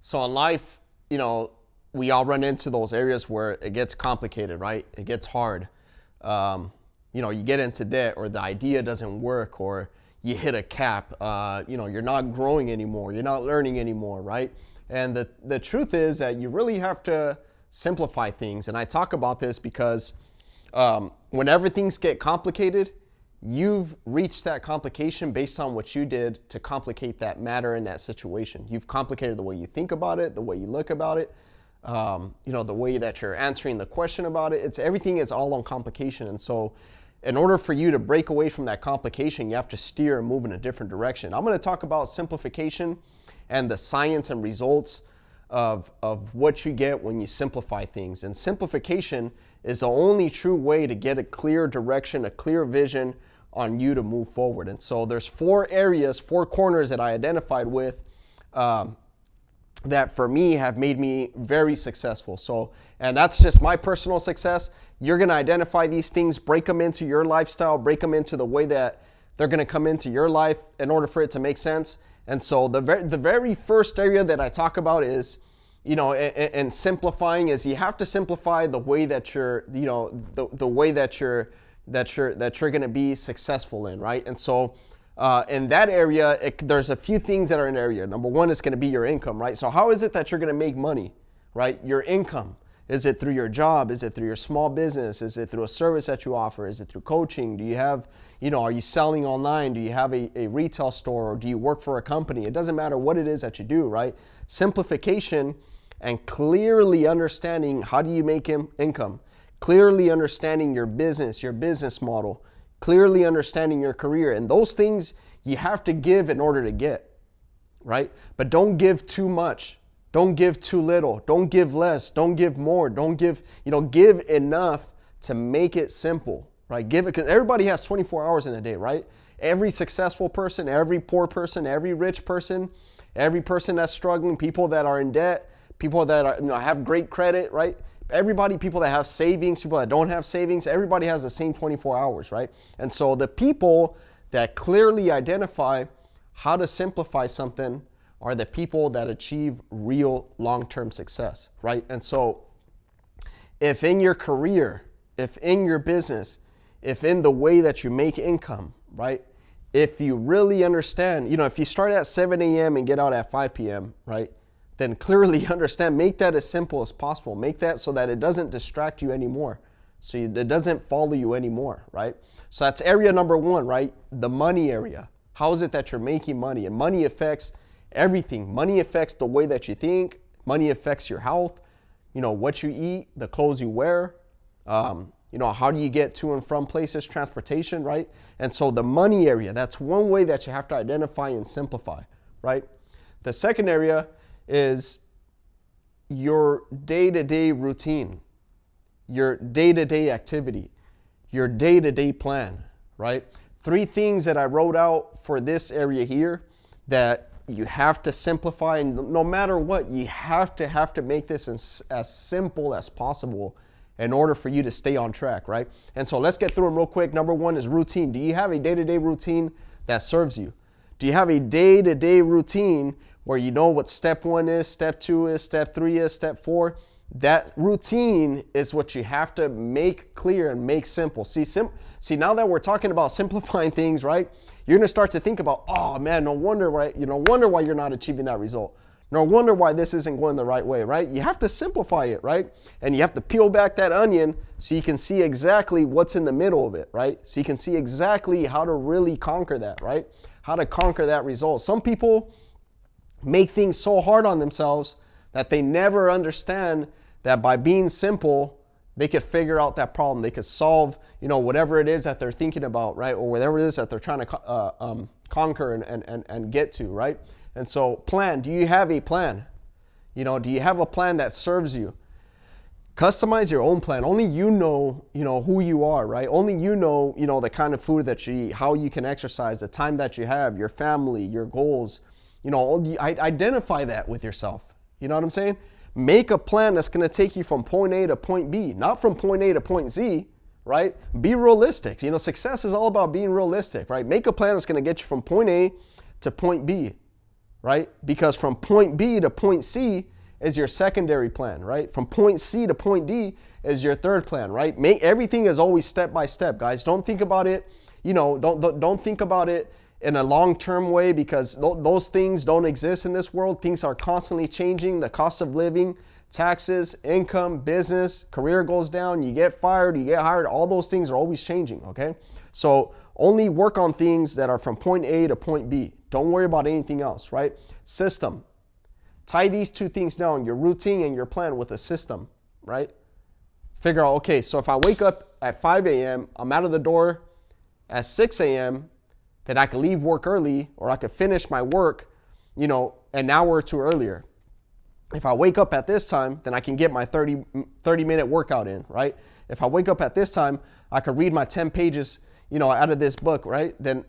So in life, we all run into those areas where it gets complicated, right? It gets hard. You get into debt, or the idea doesn't work, or you hit a cap. You're not growing anymore. You're not learning anymore, right? And the truth is that you really have to simplify things. And I talk about this because whenever things get complicated, you've reached that complication based on what you did to complicate that matter in that situation. You've complicated the way you think about it, the way you look about it, the way that you're answering the question about it. Everything is all on complication. And so in order for you to break away from that complication, you have to steer and move in a different direction. I'm going to talk about simplification and the science and results of what you get when you simplify things. And simplification is the only true way to get a clear direction, a clear vision on you to move forward. And so there's 4 corners that I identified with that for me have made me very successful. And that's just my personal success. You're going to identify these things, break them into your lifestyle, break them into the way that they're going to come into your life in order for it to make sense. And so the very first area that I talk about is, and simplifying is you have to simplify the way that you're, the way that you're going to be successful in, right? And so in that area, there's a few things that are in the area. Number one is going to be your income, right? So how is it that you're going to make money, right? Your income. Is it through your job? Is it through your small business? Is it through a service that you offer? Is it through coaching? Do you have, are you selling online? Do you have a retail store, or do you work for a company? It doesn't matter what it is that you do, right? Simplification and clearly understanding how do you make income, clearly understanding your business model, clearly understanding your career. And those things you have to give in order to get, right? But don't give too much. Don't give too little. Don't give less. Don't give more. Don't give, give enough to make it simple, right? Give it, because everybody has 24 hours in a day, right? Every successful person, every poor person, every rich person, every person that's struggling, people that are in debt, people that are, have great credit, right? Everybody, people that have savings, people that don't have savings, everybody has the same 24 hours, right? And so the people that clearly identify how to simplify something are the people that achieve real long-term success, right? And so if in your career, if in your business, if in the way that you make income, right? If you really understand, if you start at 7 a.m. and get out at 5 p.m., right? Then clearly understand, make that as simple as possible. Make that so that it doesn't distract you anymore. So it doesn't follow you anymore, right? So that's area number 1, right? The money area. How is it that you're making money? And money affects everything. Money affects the way that you think. Money affects your health, what you eat, the clothes you wear, how do you get to and from places, transportation, right? And so the money area, that's one way that you have to identify and simplify, right? The second area is your day-to-day routine, your day-to-day activity, your day-to-day plan, right? 3 things that I wrote out for this area here that you have to simplify, and no matter what, you have to make this as simple as possible in order for you to stay on track, right? And so let's get through them real quick. Number 1 is routine. Do you have a day-to-day routine that serves you? Do you have a day-to-day routine where you know what step 1 is, step 2 is, step 3 is, step 4? That routine is what you have to make clear and make simple. See, now that we're talking about simplifying things, right? You're going to start to think about, oh man, no wonder why you're not achieving that result. No wonder why this isn't going the right way, right? You have to simplify it, right? And you have to peel back that onion so you can see exactly what's in the middle of it, right? So you can see exactly how to really conquer that, right? How to conquer that result. Some people make things so hard on themselves that they never understand that by being simple, they could figure out that problem. They could solve, whatever it is that they're thinking about, right? Or whatever it is that they're trying to conquer and get to, right? And so plan. Do you have a plan? Do you have a plan that serves you? Customize your own plan. Only you know, who you are, right? Only you know, the kind of food that you eat, how you can exercise, the time that you have, your family, your goals. Identify that with yourself. You know what I'm saying? Make a plan that's going to take you from point A to point B, not from point A to point Z, right? Be realistic. Success is all about being realistic, right? Make a plan that's going to get you from point A to point B, right? Because from point B to point C is your secondary plan, right? From point C to point D is your third plan, right? Everything is always step by step, guys. Don't think about it, don't think about it in a long-term way, because those things don't exist in this world. Things are constantly changing. The cost of living, taxes, income, business, career goes down, you get fired, you get hired. All those things are always changing, okay? So only work on things that are from point A to point B. Don't worry about anything else, right? System. Tie these two things down, your routine and your plan, with a system, right? Figure out, okay, so if I wake up at 5 a.m., I'm out of the door at 6 a.m., then I can leave work early, or I could finish my work, an hour or two earlier. If I wake up at this time, then I can get my 30-minute workout in, right? If I wake up at this time, I could read my 10 pages, out of this book, right? Then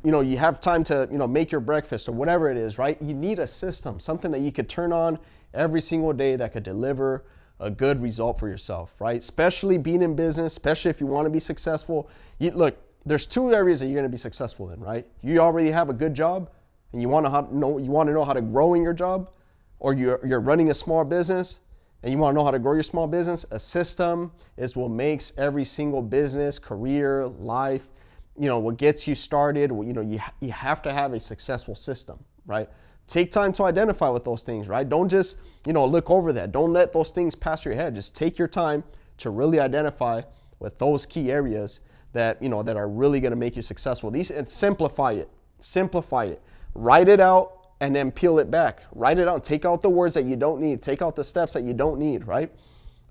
you have time to, make your breakfast or whatever it is, right? You need a system, something that you could turn on every single day that could deliver a good result for yourself, right? Especially being in business, especially if you want to be successful. Look, there's two areas that you're going to be successful in, right? You already have a good job and you want to know how to grow in your job, or you're running a small business and you want to know how to grow your small business. A system is what makes every single business, career, life, what gets you started. You have to have a successful system, right? Take time to identify with those things, right? Don't just, look over that. Don't let those things pass your head. Just take your time to really identify with those key areas that, that are really going to make you successful. And simplify it. Write it out and then peel it back. Write it out. Take out the words that you don't need. Take out the steps that you don't need, right?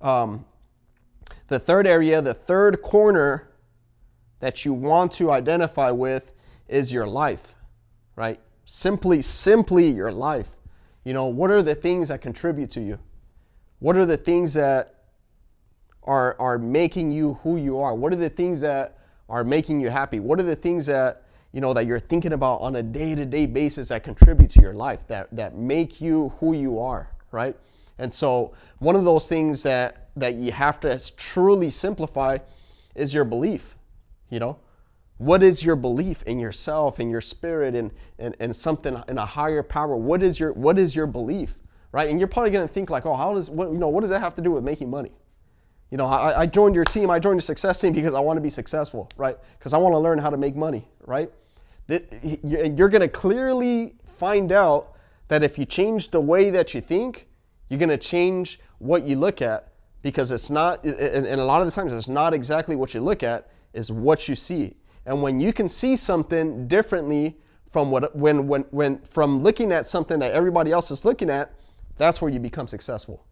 The third area, the third corner that you want to identify with is your life, right? Simply your life. What are the things that contribute to you? What are the things that are making you who you are? What are the things that are making you happy? What are the things that that you're thinking about on a day-to-day basis that contribute to your life, that make you who you are, right? And so one of those things that you have to truly simplify is your belief. What is your belief in yourself, in your spirit, and something, in a higher power? What is your belief, right? And you're probably going to think like, oh, what does that have to do with making money? I joined your team, I joined your success team because I want to be successful, right? Because I want to learn how to make money, right? You're going to clearly find out that if you change the way that you think, you're going to change what you look at, because it's not, and a lot of the times it's not exactly what you look at, is what you see. And when you can see something differently from from looking at something that everybody else is looking at, that's where you become successful.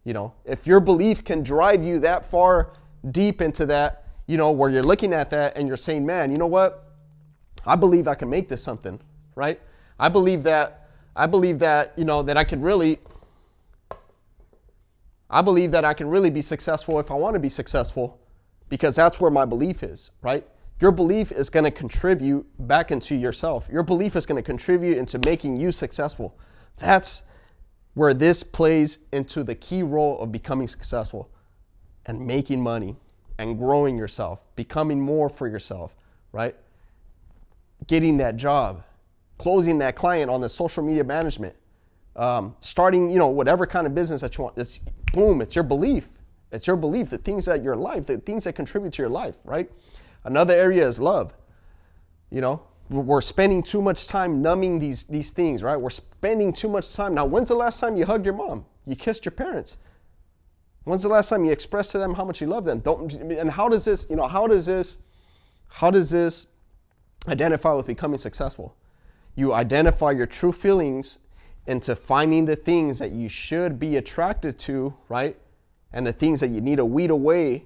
If your belief can drive you that far deep into that, where you're looking at that and you're saying, man, you know what? I believe I can make this something, right? I believe that, that I can really be successful if I want to be successful, because that's where my belief is, right? Your belief is going to contribute back into yourself. Your belief is going to contribute into making you successful. That's where this plays into the key role of becoming successful and making money and growing yourself, becoming more for yourself, right? Getting that job, closing that client on the social media management, starting, whatever kind of business that you want. It's your belief. It's your belief, the things that your life, the things that contribute to your life, right? Another area is love. We're spending too much time numbing these things, right? We're spending too much time. Now, when's the last time you hugged your mom? You kissed your parents? When's the last time you expressed to them how much you love them? And how does this identify with becoming successful? You identify your true feelings into finding the things that you should be attracted to, right? And the things that you need to weed away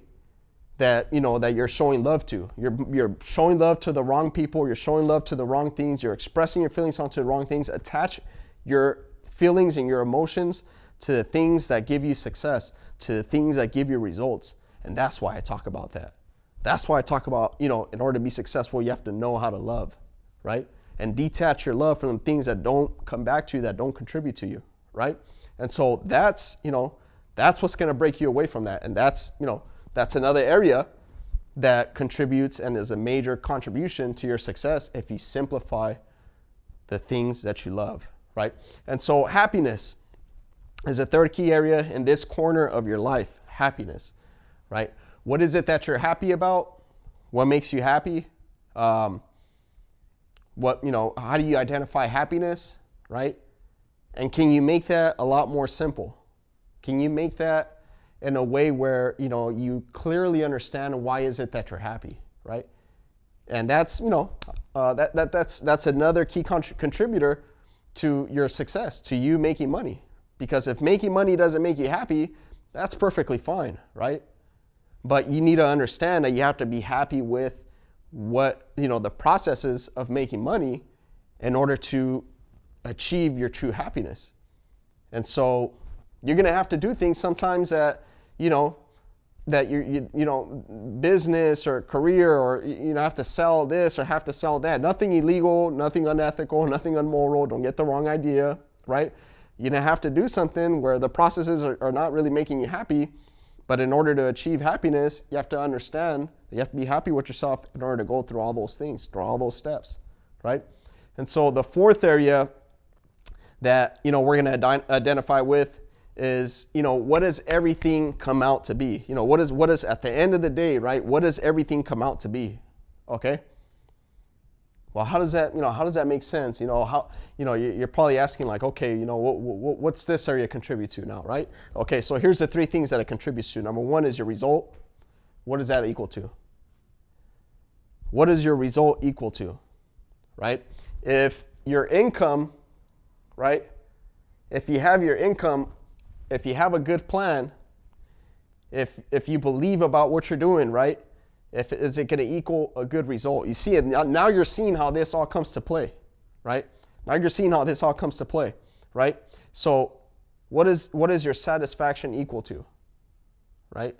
that you're showing love to. You're showing love to the wrong people. You're showing love to the wrong things. You're expressing your feelings onto the wrong things. Attach your feelings and your emotions to the things that give you success, to the things that give you results. And that's why I talk about that. That's why I talk about, in order to be successful, you have to know how to love, right? And detach your love from the things that don't come back to you, that don't contribute to you, right? And so that's what's going to break you away from that. And that's another area that contributes and is a major contribution to your success if you simplify the things that you love, right? And so happiness is a third key area in this corner of your life. Happiness, right? What is it that you're happy about? What makes you happy? How do you identify happiness, right? And can you make that a lot more simple? Can you make that in a way where, you clearly understand why is it that you're happy, right? And that's, that's another key contributor to your success, to you making money. Because if making money doesn't make you happy, that's perfectly fine, right? But you need to understand that you have to be happy with what, the processes of making money in order to achieve your true happiness. And so you're going to have to do things sometimes that, that business or career, or, have to sell this or have to sell that. Nothing illegal, nothing unethical, nothing immoral. Don't get the wrong idea, right? You're going to have to do something where the processes are not really making you happy. But in order to achieve happiness, you have to understand that you have to be happy with yourself in order to go through all those things, through all those steps, right? And so the fourth area that, we're going to identify with is, what does everything come out to be? What is at the end of the day, right? What does everything come out to be? Okay. Well, how does that make sense? You're probably asking like, okay, what's this area contribute to now, right? Okay, so here's the three things that it contributes to. Number one is your result. What is that equal to? What is your result equal to, right? If your income, right? If you have your income, if you have a good plan, if you believe about what you're doing, right? Is it going to equal a good result? You see it now. You're seeing how this all comes to play, right? Now you're seeing how this all comes to play, right? So, what is your satisfaction equal to, right?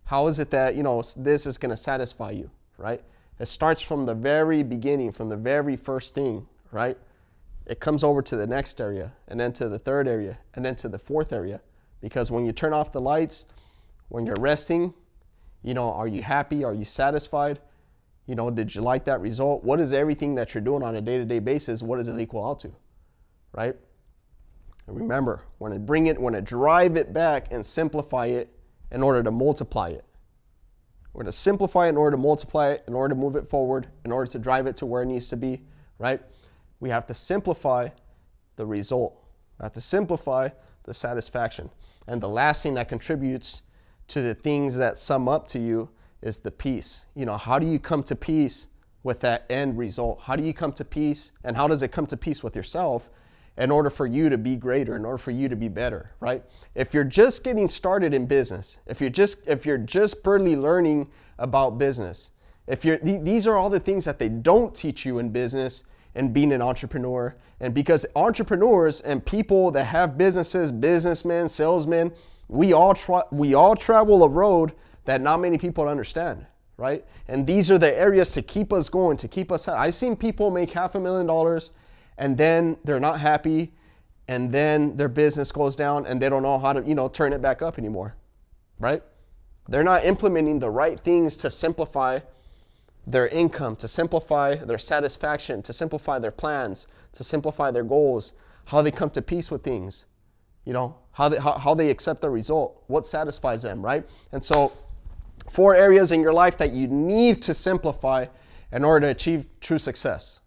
How is it that this is going to satisfy you, right? It starts from the very beginning, from the very first thing, right? It comes over to the next area, and then to the third area, and then to the fourth area. Because when you turn off the lights, when you're resting, are you happy? Are you satisfied? Did you like that result? What is everything that you're doing on a day-to-day basis? What does it equal out to, right? And remember, want to drive it back and simplify it in order to multiply it. We're going to simplify it in order to multiply it, in order to move it forward, in order to drive it to where it needs to be, right? We have to simplify the result. We have to simplify the satisfaction. And the last thing that contributes to the things that sum up to you is the peace. How do you come to peace with that end result? How do you come to peace, and how does it come to peace with yourself in order for you to be greater, in order for you to be better, right? If you're just getting started in business, if you're just barely learning about business, these are all the things that they don't teach you in business and being an entrepreneur. And because entrepreneurs and people that have businesses, businessmen, salesmen, we all travel a road that not many people understand, right? And these are the areas to keep us going, to keep us out. I've seen people make $500,000 and then they're not happy, and then their business goes down and they don't know how to, turn it back up anymore, right? They're not implementing the right things to simplify their income, to simplify their satisfaction, to simplify their plans, to simplify their goals, how they come to peace with things, how they accept the result, what satisfies them, right? And so 4 areas in your life that you need to simplify in order to achieve true success.